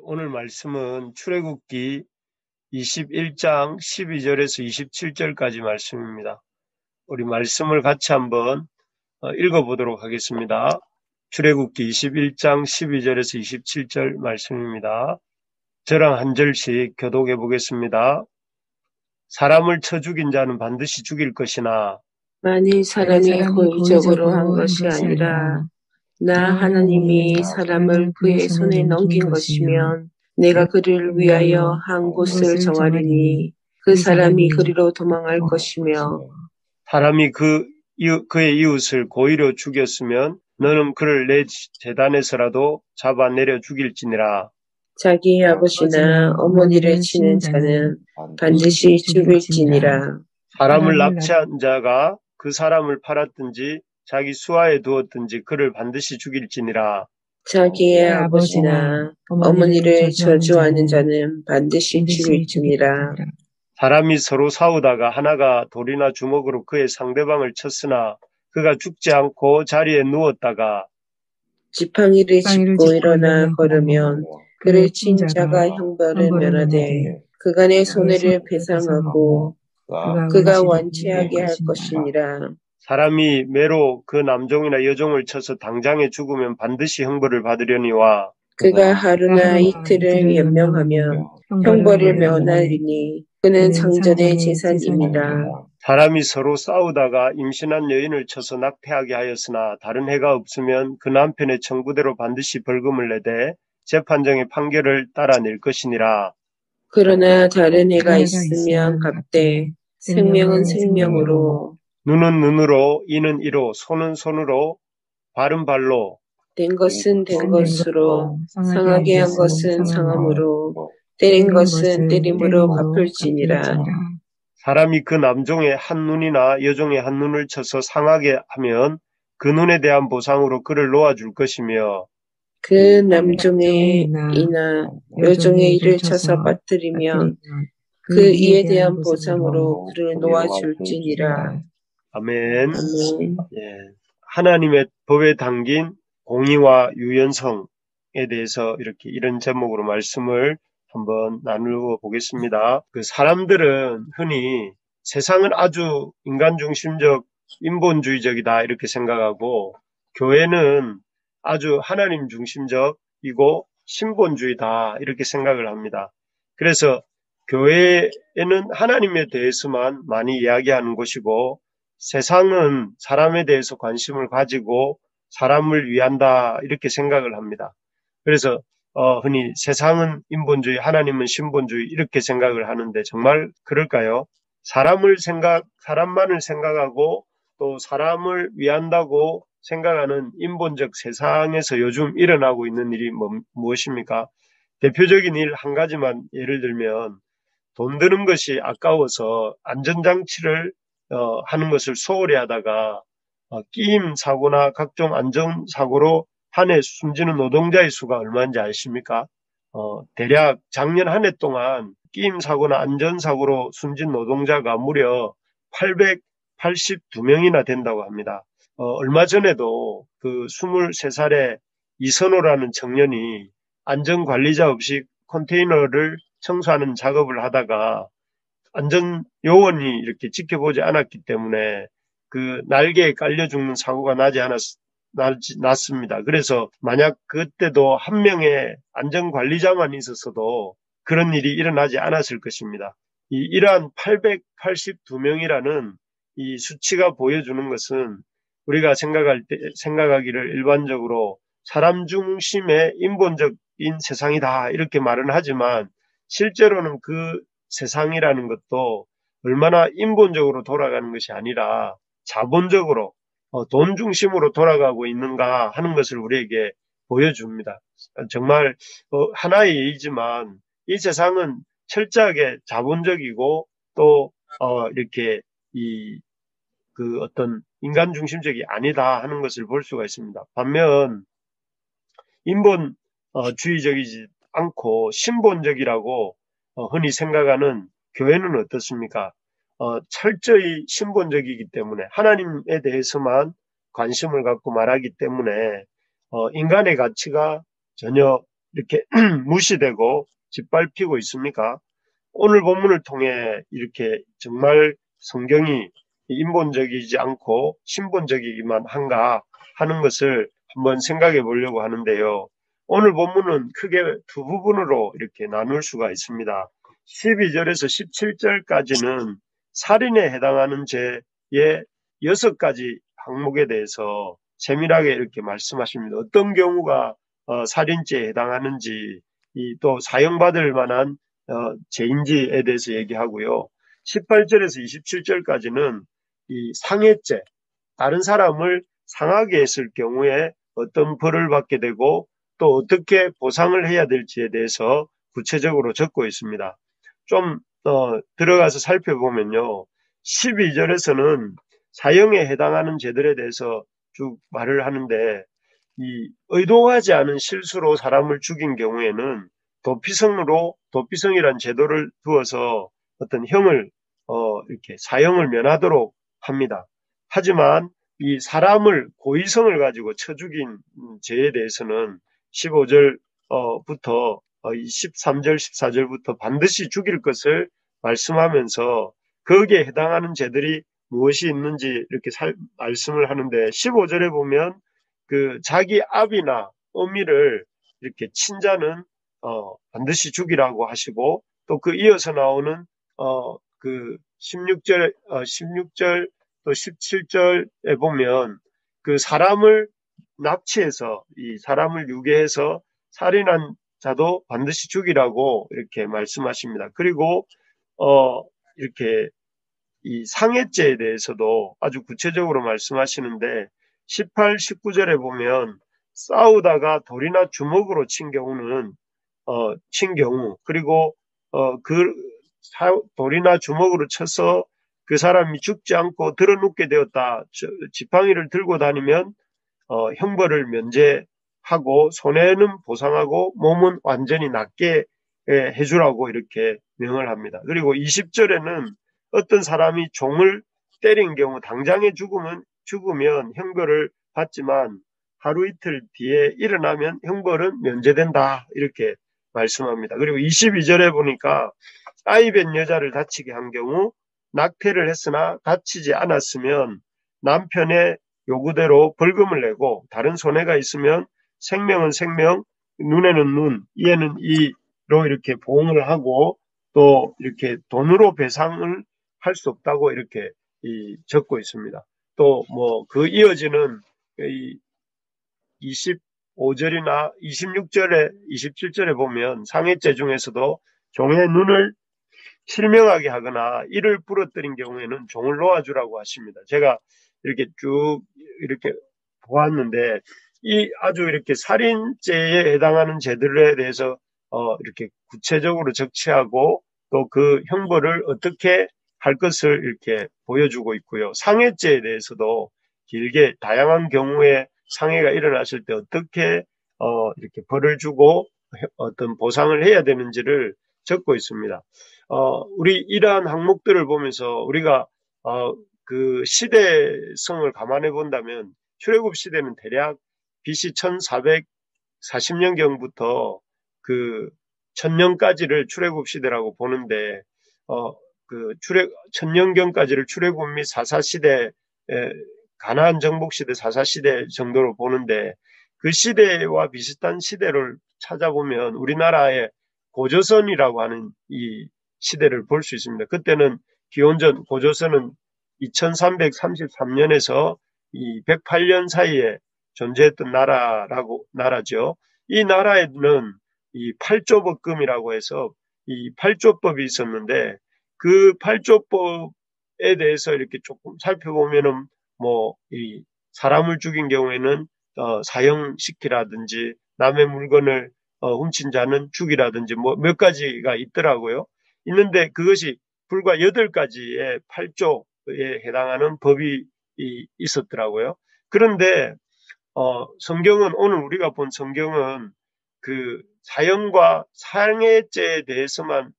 오늘 말씀은 출애굽기 21장 12절에서 27절까지 말씀입니다. 우리 말씀을 같이 한번 읽어보도록 하겠습니다. 출애굽기 21장 12절에서 27절 말씀입니다. 저랑 한 절씩 교독해 보겠습니다. 사람을 쳐 죽인 자는 반드시 죽일 것이나 만일 사람이 고의적으로 한 것이 아니라 나 하나님이 사람을 그의 손에 넘긴 것이면 내가 그를 위하여 한 곳을 정하리니 그 사람이 그리로 도망할 것이며 사람이 그의 이웃을 고의로 죽였으면 너는 그를 내 제단에서라도 잡아내려 죽일지니라. 자기의 아버지나 어머니를 치는 자는 반드시 죽일지니라. 사람을 납치한 자가 그 사람을 팔았든지 자기 수하에 두었든지 그를 반드시 죽일지니라. 자기의 아버지나 어머니를 저주하는 자는 반드시 죽일지니라. 사람이 서로 싸우다가 하나가 돌이나 주먹으로 그의 상대방을 쳤으나 그가 죽지 않고 자리에 누웠다가 지팡이를 짚고 일어나 걸으면 그를 친 자가 형벌을 면하되 그간의 손해를 배상하고 그가 완치하게 할 것이니라. 사람이 매로 그 남종이나 여종을 쳐서 당장에 죽으면 반드시 형벌을 받으려니와 그가 하루나 이틀을 연명하면 형벌을 면하리니 그는 성전의 재산이니라. 사람이 서로 싸우다가 임신한 여인을 쳐서 낙태하게 하였으나 다른 해가 없으면 그 남편의 청구대로 반드시 벌금을 내되 재판정의 판결을 따라낼 것이니라. 그러나 다른 해가 있으면 갚되 생명은 생명으로 눈은 눈으로 이는 이로 손은 손으로 발은 발로 된 것은 된 것으로 상하게 한 것은 상함으로 때린 것은 때림으로 갚을지니라. 사람이 그 남종의 한 눈이나 여종의 한 눈을 쳐서 상하게 하면 그 눈에 대한 보상으로 그를 놓아줄 것이며 그 남종의 이나 여종의 이를 쳐서 빠뜨리면 그 이에 대한 보상으로 그를 놓아줄지니라. 아멘. 아멘. 하나님의 법에 담긴 공의와 유연성에 대해서 이런 제목으로 말씀을 한번 나누어 보겠습니다. 그 사람들은 흔히 세상은 아주 인간 중심적 인본주의적이다 이렇게 생각하고 교회는 아주 하나님 중심적이고 신본주의다 이렇게 생각을 합니다. 그래서 교회에는 하나님에 대해서만 많이 이야기하는 곳이고 세상은 사람에 대해서 관심을 가지고 사람을 위한다 이렇게 생각을 합니다. 그래서 흔히 세상은 인본주의, 하나님은 신본주의 이렇게 생각을 하는데 정말 그럴까요? 사람만을 생각하고 또 사람을 위한다고 생각하는 인본적 세상에서 요즘 일어나고 있는 일이 무엇입니까? 대표적인 일 한 가지만 예를 들면 돈 드는 것이 아까워서 안전장치를 하는 것을 소홀히 하다가 끼임 사고나 각종 안전사고로 한 해 숨지는 노동자의 수가 얼마인지 아십니까? 대략 작년 한 해 동안 끼임 사고나 안전사고로 숨진 노동자가 무려 882명이나 된다고 합니다. 얼마 전에도 그 23살의 이선호라는 청년이 안전관리자 없이 컨테이너를 청소하는 작업을 하다가 안전요원이 이렇게 지켜보지 않았기 때문에 그 날개에 깔려 죽는 사고가 났습니다. 그래서 만약 그때도 한 명의 안전관리자만 있었어도 그런 일이 일어나지 않았을 것입니다. 이러한 882명이라는 이 수치가 보여주는 것은 우리가 생각하기를 일반적으로 사람 중심의 인본적인 세상이다 이렇게 말은 하지만 실제로는 그 세상이라는 것도 얼마나 인본적으로 돌아가는 것이 아니라 자본적으로 돈 중심으로 돌아가고 있는가 하는 것을 우리에게 보여줍니다. 정말 하나의 예이지만 이 세상은 철저하게 자본적이고 또 이렇게 그 어떤 인간 중심적이 아니다 하는 것을 볼 수가 있습니다. 반면 인본주의적이지 않고 신본적이라고 흔히 생각하는 교회는 어떻습니까? 철저히 신본적이기 때문에 하나님에 대해서만 관심을 갖고 말하기 때문에 인간의 가치가 전혀 이렇게 무시되고 짓밟히고 있습니까? 오늘 본문을 통해 이렇게 정말 성경이 인본적이지 않고 신본적이기만 한가 하는 것을 한번 생각해 보려고 하는데요. 오늘 본문은 크게 두 부분으로 이렇게 나눌 수가 있습니다. 12절에서 17절까지는 살인에 해당하는 죄의 6가지 항목에 대해서 세밀하게 이렇게 말씀하십니다. 어떤 경우가 살인죄에 해당하는지, 또 사형받을 만한 죄인지에 대해서 얘기하고요. 18절에서 27절까지는 이 상해죄, 다른 사람을 상하게 했을 경우에 어떤 벌을 받게 되고 또 어떻게 보상을 해야 될지에 대해서 구체적으로 적고 있습니다. 좀 들어가서 살펴보면요. 12절에서는 사형에 해당하는 죄들에 대해서 쭉 말을 하는데, 이 의도하지 않은 실수로 사람을 죽인 경우에는 도피성이란 제도를 두어서 어떤 형을 이렇게 사형을 면하도록 합니다. 하지만 이 사람을 고의성을 가지고 쳐 죽인 죄에 대해서는 15절부터 13절, 14절부터 반드시 죽일 것을 말씀하면서 거기에 해당하는 죄들이 무엇이 있는지 이렇게 말씀을 하는데, 15절에 보면 그 자기 아비나 어미를 이렇게 친자는 반드시 죽이라고 하시고, 또 그 이어서 나오는 그 16절 또 17절에 보면 그 사람을 납치해서 이 사람을 유괴해서 살인한 자도 반드시 죽이라고 이렇게 말씀하십니다. 그리고 이렇게 이 상해죄에 대해서도 아주 구체적으로 말씀하시는데, 18, 19절에 보면 싸우다가 돌이나 주먹으로 친 경우, 그리고 그 돌이나 주먹으로 쳐서 그 사람이 죽지 않고 드러눕게 되었다, 지팡이를 들고 다니면 형벌을 면제하고 손해는 보상하고 몸은 완전히 낫게 해주라고 이렇게 명을 합니다. 그리고 20절에는 어떤 사람이 종을 때린 경우 당장에 죽으면 형벌을 받지만 하루 이틀 뒤에 일어나면 형벌은 면제된다, 이렇게 말씀합니다. 그리고 22절에 보니까 아이벤 여자를 다치게 한 경우 낙태를 했으나 다치지 않았으면 남편의 요구대로 벌금을 내고, 다른 손해가 있으면 생명은 생명, 눈에는 눈, 이에는 이로 이렇게 보응을 하고, 또 이렇게 돈으로 배상을 할 수 없다고 이렇게 적고 있습니다. 또 뭐 그 이어지는 25절이나 26절에 27절에 보면 상해죄 중에서도 종의 눈을 실명하게 하거나 이를 부러뜨린 경우에는 종을 놓아주라고 하십니다. 제가 이렇게 쭉 이렇게 보았는데, 이 아주 이렇게 살인죄에 해당하는 죄들에 대해서 이렇게 구체적으로 적시하고 또 그 형벌을 어떻게 할 것을 이렇게 보여주고 있고요. 상해죄에 대해서도 길게 다양한 경우에 상해가 일어났을 때 어떻게 이렇게 벌을 주고 어떤 보상을 해야 되는지를 적고 있습니다. 우리 이러한 항목들을 보면서 우리가 그 시대성을 감안해 본다면, 출애굽 시대는 대략 BC 1440년경부터 그 1000년까지를 출애굽 시대라고 보는데, 그 1000년경까지를 출애굽 및 사사시대, 가나안 정복 시대, 사사시대 정도로 보는데, 그 시대와 비슷한 시대를 찾아보면 우리나라의 고조선이라고 하는 이 시대를 볼 수 있습니다. 그때는 기원전 고조선은 2333년에서 이 108년 사이에 존재했던 나라죠. 이 나라에는 이 팔조법금이라고 해서 이 팔조법이 있었는데, 그 팔조법에 대해서 이렇게 조금 살펴보면은 뭐 이 사람을 죽인 경우에는 사형시키라든지 남의 물건을 훔친 자는 죽이라든지 뭐 몇 가지가 있더라고요. 있는데 그것이 불과 8가지의 8조에 해당하는 법이 있었더라고요. 그런데 성경은, 오늘 우리가 본 성경은 그 사형과 상해죄에 대해서만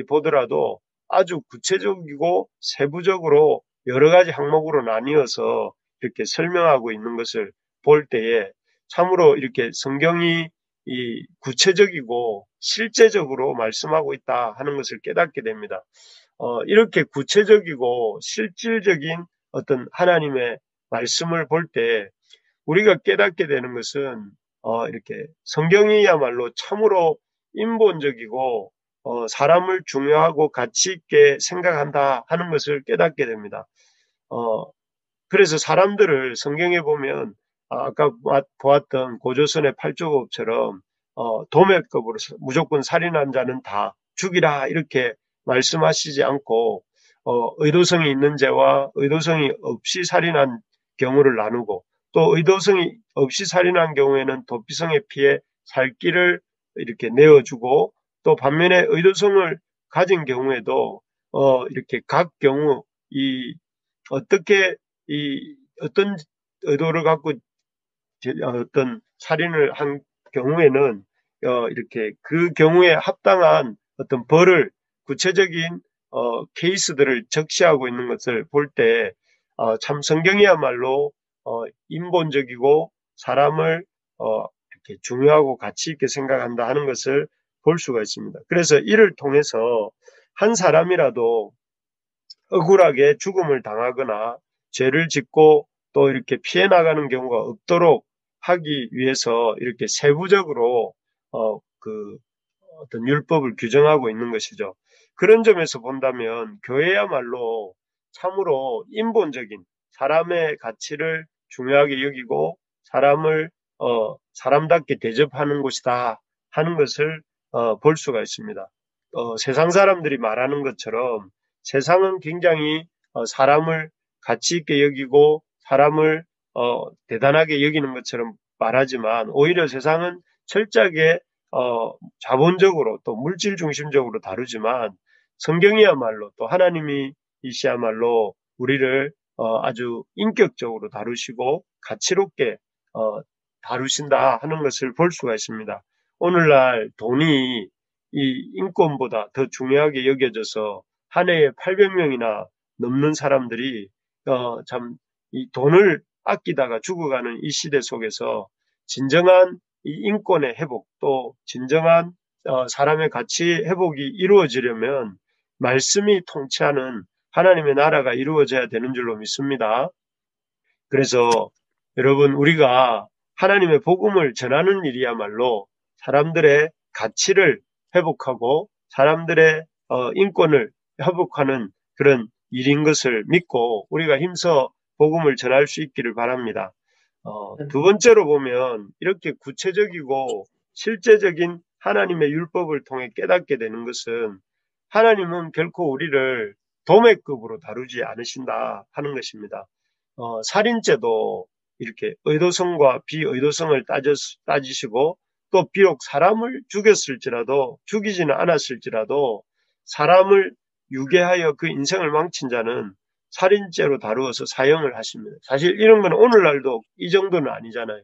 보더라도 아주 구체적이고 세부적으로 여러 가지 항목으로 나뉘어서 이렇게 설명하고 있는 것을 볼 때에 참으로 이렇게 성경이 이 구체적이고 실제적으로 말씀하고 있다 하는 것을 깨닫게 됩니다. 이렇게 구체적이고 실질적인 어떤 하나님의 말씀을 볼 때 우리가 깨닫게 되는 것은 이렇게 성경이야말로 참으로 인본적이고 사람을 중요하고 가치 있게 생각한다 하는 것을 깨닫게 됩니다. 그래서 사람들을 성경에 보면 아까 보았던 고조선의 팔조법처럼 도매급으로 무조건 살인한 자는 다 죽이라 이렇게 말씀하시지 않고 의도성이 있는 죄와 의도성이 없이 살인한 경우를 나누고 또 의도성이 없이 살인한 경우에는 도피성에 피해 살 길을 이렇게 내어주고 또 반면에 의도성을 가진 경우에도 이렇게 각 경우 어떻게 어떤 의도를 갖고 어떤 살인을 한 경우에는 이렇게 그 경우에 합당한 어떤 벌을 구체적인 케이스들을 적시하고 있는 것을 볼 때 참 성경이야말로 인본적이고 사람을 이렇게 중요하고 가치 있게 생각한다 하는 것을 볼 수가 있습니다. 그래서 이를 통해서 한 사람이라도 억울하게 죽음을 당하거나 죄를 짓고 또 이렇게 피해 나가는 경우가 없도록 하기 위해서 이렇게 세부적으로 어떤 율법을 규정하고 있는 것이죠. 그런 점에서 본다면 교회야말로 참으로 인본적인 사람의 가치를 중요하게 여기고 사람을 사람답게 대접하는 곳이다 하는 것을 볼 수가 있습니다. 세상 사람들이 말하는 것처럼 세상은 굉장히 사람을 가치 있게 여기고 사람을 대단하게 여기는 것처럼 말하지만 오히려 세상은 철저하게 자본적으로 또 물질 중심적으로 다루지만 성경이야말로 또 하나님이 이시야말로 우리를 아주 인격적으로 다루시고 가치롭게 다루신다 하는 것을 볼 수가 있습니다. 오늘날 돈이 이 인권보다 더 중요하게 여겨져서 한 해에 800명이나 넘는 사람들이 참 이 돈을 아끼다가 죽어가는 이 시대 속에서 진정한 이 인권의 회복 또 진정한 사람의 가치 회복이 이루어지려면 말씀이 통치하는 하나님의 나라가 이루어져야 되는 줄로 믿습니다. 그래서 여러분 우리가 하나님의 복음을 전하는 일이야말로 사람들의 가치를 회복하고 사람들의 인권을 회복하는 그런 일인 것을 믿고 우리가 힘써 복음을 전할 수 있기를 바랍니다. 두 번째로 보면 이렇게 구체적이고 실제적인 하나님의 율법을 통해 깨닫게 되는 것은 하나님은 결코 우리를 도매급으로 다루지 않으신다 하는 것입니다. 살인죄도 이렇게 의도성과 비의도성을 따지시고 또 비록 사람을 죽이지는 않았을지라도 사람을 유괴하여 그 인생을 망친 자는 살인죄로 다루어서 사형을 하십니다. 사실 이런 건 오늘날도 이 정도는 아니잖아요.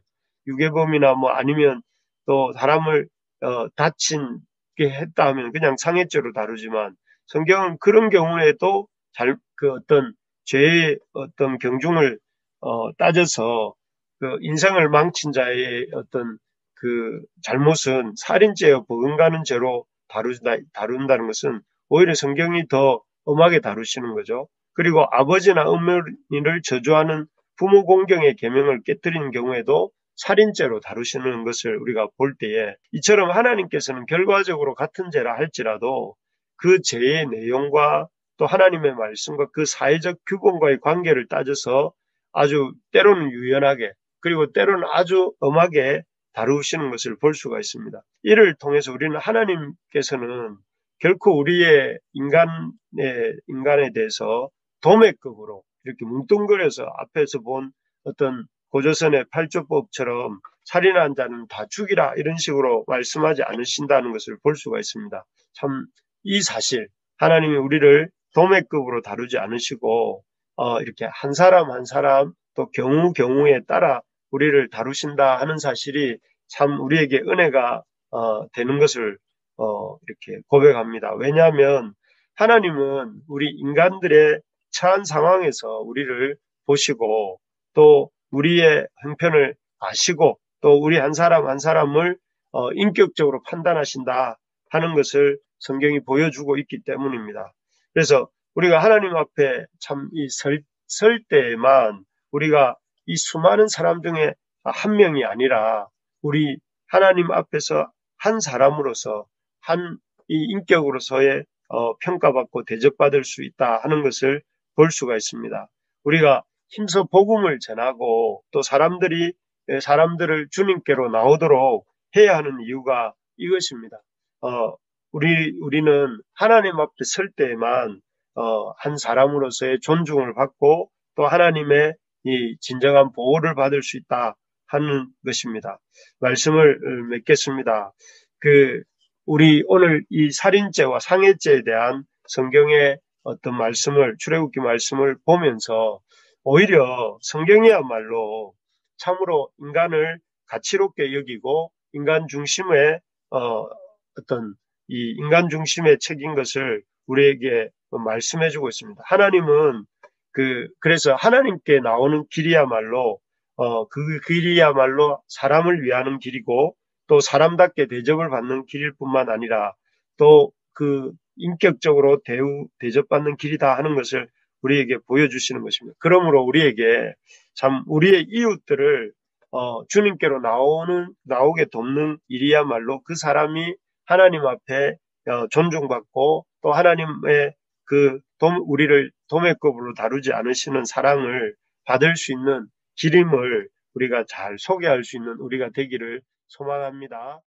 유괴범이나 뭐 아니면 또 사람을 다친게 했다 하면 그냥 상해죄로 다루지만 성경은 그런 경우에도 그 어떤 죄의 어떤 경중을 따져서 그 인생을 망친 자의 어떤 그 잘못은 살인죄에 버금가는 죄로 다룬다는 것은 오히려 성경이 더 엄하게 다루시는 거죠. 그리고 아버지나 어머니를 저주하는 부모 공경의 계명을 깨뜨리는 경우에도 살인죄로 다루시는 것을 우리가 볼 때에 이처럼 하나님께서는 결과적으로 같은 죄라 할지라도 그 죄의 내용과 또 하나님의 말씀과 그 사회적 규범과의 관계를 따져서 아주 때로는 유연하게 그리고 때로는 아주 엄하게 다루시는 것을 볼 수가 있습니다. 이를 통해서 우리는 하나님께서는 결코 우리의 인간에 대해서 도매급으로 이렇게 뭉뚱그려서 앞에서 본 어떤 고조선의 팔조법처럼 살인한 자는 다 죽이라 이런 식으로 말씀하지 않으신다는 것을 볼 수가 있습니다. 참 이 사실 하나님이 우리를 도매급으로 다루지 않으시고 이렇게 한 사람 한 사람 또 경우에 따라 우리를 다루신다 하는 사실이 참 우리에게 은혜가 되는 것을 이렇게 고백합니다. 왜냐하면 하나님은 우리 인간들의 처한 상황에서 우리를 보시고 또 우리의 형편을 아시고 또 우리 한 사람 한 사람을 인격적으로 판단하신다 하는 것을 성경이 보여주고 있기 때문입니다. 그래서 우리가 하나님 앞에 참 설 때에만 우리가 이 수많은 사람 중에 한 명이 아니라 우리 하나님 앞에서 한 사람으로서 이 인격으로서의 평가받고 대접받을 수 있다 하는 것을 볼 수가 있습니다. 우리가 힘써 복음을 전하고 또 사람들을 주님께로 나오도록 해야 하는 이유가 이것입니다. 우리는 하나님 앞에 설 때에만 한 사람으로서의 존중을 받고 또 하나님의 이 진정한 보호를 받을 수 있다 하는 것입니다. 말씀을 맺겠습니다. 우리 오늘 이 살인죄와 상해죄에 대한 성경의 어떤 출애굽기 말씀을 보면서 오히려 성경이야말로 참으로 인간을 가치롭게 여기고 인간 중심의 인간 중심의 책인 것을 우리에게 말씀해주고 있습니다. 하나님은 그래서 하나님께 나오는 길이야말로 그 길이야말로 사람을 위하는 길이고 또 사람답게 대접을 받는 길일 뿐만 아니라 또 인격적으로 대접받는 길이다 하는 것을 우리에게 보여주시는 것입니다. 그러므로 우리에게 참 우리의 이웃들을 주님께로 나오게 돕는 일이야말로 그 사람이 하나님 앞에 존중받고 또 하나님의 우리를 도매급으로 다루지 않으시는 사랑을 받을 수 있는 길임을 우리가 잘 소개할 수 있는 우리가 되기를 소망합니다.